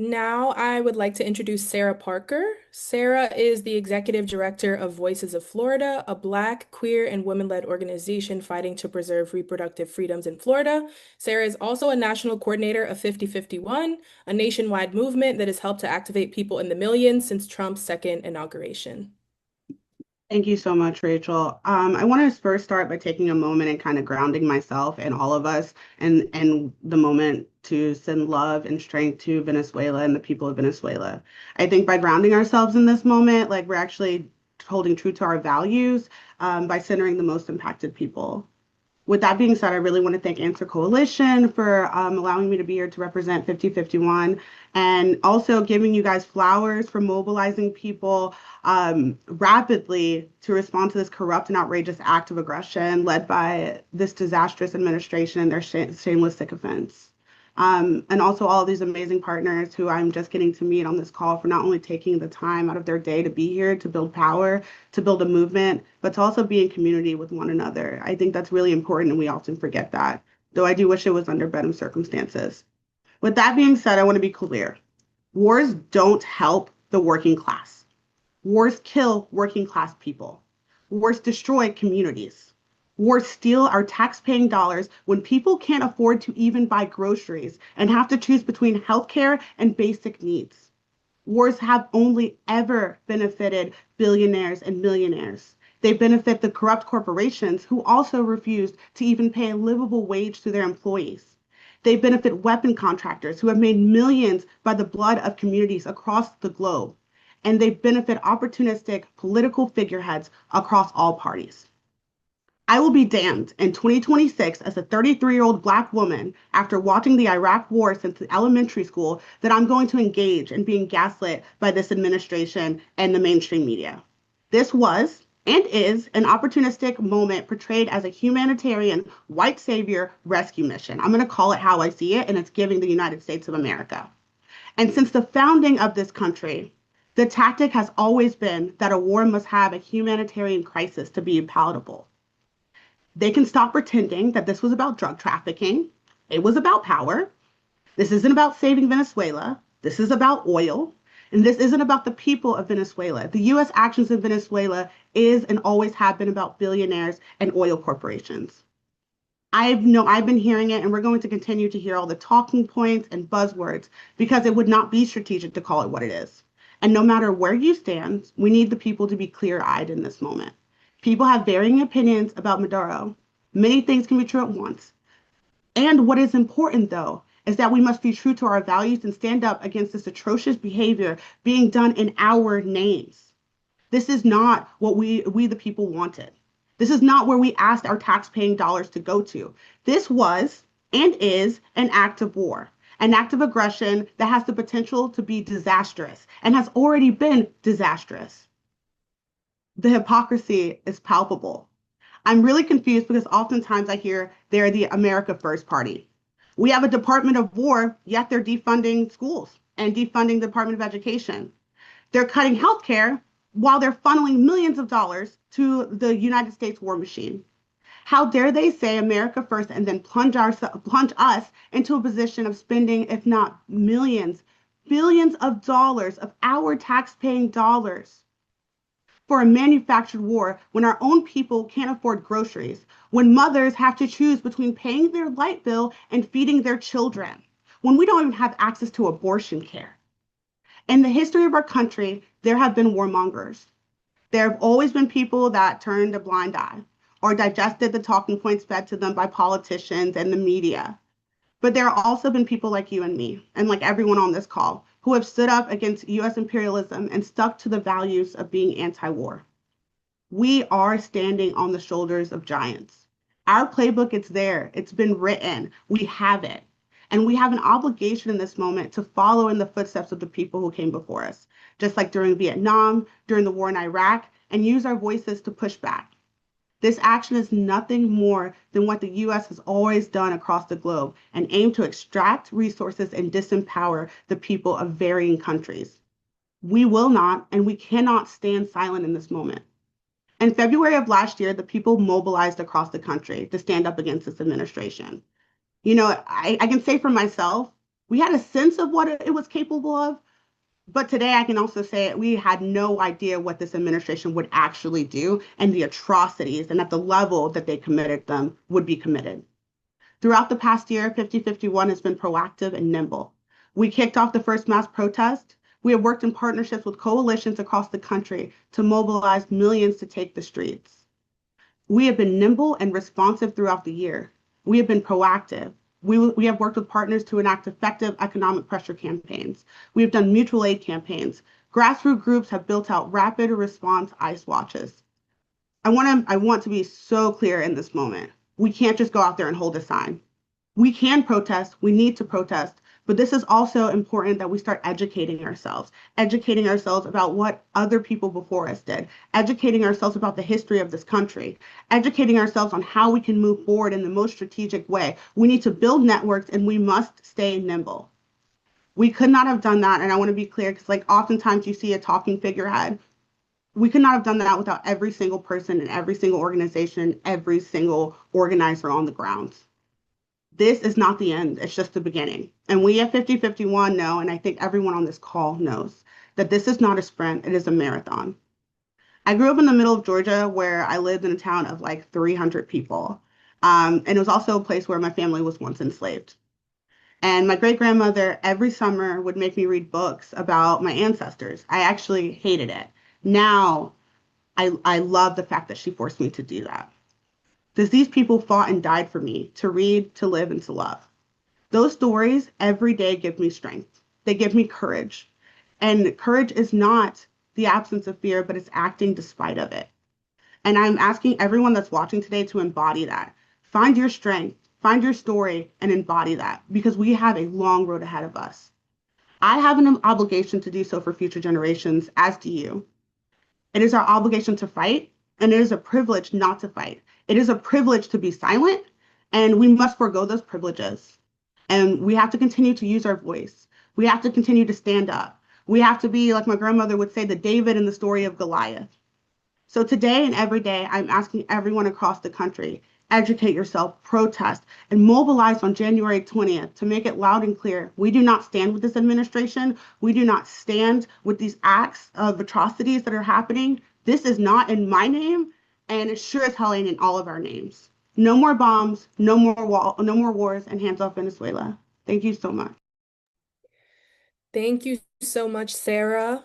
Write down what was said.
Now, I would like to introduce Sarah Parker. Sarah is the executive director of Voices of Florida, a Black, queer, and women-led organization fighting to preserve reproductive freedoms in Florida. Sarah is also a national coordinator of 5051, a nationwide movement that has helped to activate people in the millions since Trump's second inauguration. Thank you so much, Rachel. I want to first start by taking a moment and kind of grounding myself and all of us and the moment to send love and strength to Venezuela and the people of Venezuela. I think by grounding ourselves in this moment, like we're actually holding true to our values by centering the most impacted people. With that being said, I really want to thank Answer Coalition for allowing me to be here to represent 5051 and also giving you guys flowers for mobilizing people rapidly to respond to this corrupt and outrageous act of aggression led by this disastrous administration and their shameless sycophants. And also all of these amazing partners who I'm just getting to meet on this call for not only taking the time out of their day to be here to build power, to build a movement, but to also be in community with one another. I think that's really important, and we often forget that, though I do wish it was under better circumstances. With that being said, I want to be clear. Wars don't help the working class. Wars kill working class people. Wars destroy communities. Wars steal our tax-paying dollars when people can't afford to even buy groceries and have to choose between healthcare and basic needs. Wars have only ever benefited billionaires and millionaires. They benefit the corrupt corporations who also refused to even pay a livable wage to their employees. They benefit weapon contractors who have made millions by the blood of communities across the globe. And they benefit opportunistic political figureheads across all parties. I will be damned in 2026 as a 33-year-old Black woman after watching the Iraq War since elementary school that I'm going to engage in being gaslit by this administration and the mainstream media. This was and is an opportunistic moment portrayed as a humanitarian white savior rescue mission. I'm going to call it how I see it, and it's giving the United States of America. And since the founding of this country, the tactic has always been that a war must have a humanitarian crisis to be palatable. They can stop pretending that this was about drug trafficking. It was about power. This isn't about saving Venezuela. This is about oil. And this isn't about the people of Venezuela. The US actions in Venezuela is and always have been about billionaires and oil corporations. I've been hearing it, and we're going to continue to hear all the talking points and buzzwords because it would not be strategic to call it what it is. And no matter where you stand, we need the people to be clear-eyed in this moment. People have varying opinions about Maduro. Many things can be true at once. And what is important, though, is that we must be true to our values and stand up against this atrocious behavior being done in our names. This is not what we the people wanted. This is not where we asked our tax-paying dollars to go to. This was and is an act of war, an act of aggression that has the potential to be disastrous and has already been disastrous. The hypocrisy is palpable. I'm really confused because oftentimes I hear they're the America First Party. We have a Department of War, yet they're defunding schools and defunding the Department of Education. They're cutting healthcare while they're funneling millions of dollars to the United States war machine. How dare they say America first and then plunge us into a position of spending, if not millions, billions of dollars of our tax-paying dollars for a manufactured war when our own people can't afford groceries, when mothers have to choose between paying their light bill and feeding their children, when we don't even have access to abortion care. In the history of our country, there have been warmongers. There have always been people that turned a blind eye or digested the talking points fed to them by politicians and the media. But there have also been people like you and me, and like everyone on this call, who have stood up against US imperialism and stuck to the values of being anti-war. We are standing on the shoulders of giants. Our playbook, it's there. It's been written. We have it. And we have an obligation in this moment to follow in the footsteps of the people who came before us, just like during Vietnam, during the war in Iraq, and use our voices to push back. This action is nothing more than what the US has always done across the globe and aim to extract resources and disempower the people of varying countries. We will not and we cannot stand silent in this moment. In February of last year, the people mobilized across the country to stand up against this administration. I can say for myself, We had a sense of what it was capable of, but today I can also say we had no idea what this administration would actually do and the atrocities and at the level that they committed them would be committed. Throughout the past year, 5051 has been proactive and nimble. We kicked off the first mass protest. We have worked in partnerships with coalitions across the country to mobilize millions to take the streets. We have been nimble and responsive throughout the year. We have been proactive. We have worked with partners to enact effective economic pressure campaigns. We have done mutual aid campaigns. Grassroots groups have built out rapid response ICE watches. I want to be so clear in this moment. We can't just go out there and hold a sign. We can protest, we need to protest, but this is also important that we start educating ourselves about what other people before us did, educating ourselves about the history of this country, educating ourselves on how we can move forward in the most strategic way. We need to build networks and we must stay nimble. We could not have done that, and I want to be clear because like oftentimes you see a talking figurehead. We could not have done that without every single person and every single organization, every single organizer on the ground. This is not the end, it's just the beginning. And we at 5051 know, and I think everyone on this call knows, that this is not a sprint, it is a marathon. I grew up in the middle of Georgia where I lived in a town of like 300 people. And it was also a place where my family was once enslaved. And my great grandmother every summer would make me read books about my ancestors. I actually hated it. Now I love the fact that she forced me to do that. Because these people fought and died for me to read, to live, and to love. Those stories every day give me strength. They give me courage. And courage is not the absence of fear, but it's acting despite of it. And I'm asking everyone that's watching today to embody that. Find your strength, find your story, and embody that because we have a long road ahead of us. I have an obligation to do so for future generations, as do you. It is our obligation to fight, and it is a privilege not to fight. It is a privilege to be silent, and we must forego those privileges. And we have to continue to use our voice. We have to continue to stand up. We have to be, like my grandmother would say, the David in the story of Goliath. So today and every day, I'm asking everyone across the country, educate yourself, protest, and mobilize on January 20th to make it loud and clear. We do not stand with this administration. We do not stand with these acts of atrocities that are happening. This is not in my name, and it sure as hell ain't in all of our names. No more bombs, no more wars, and hands off Venezuela. Thank you so much. Thank you so much, Sarah.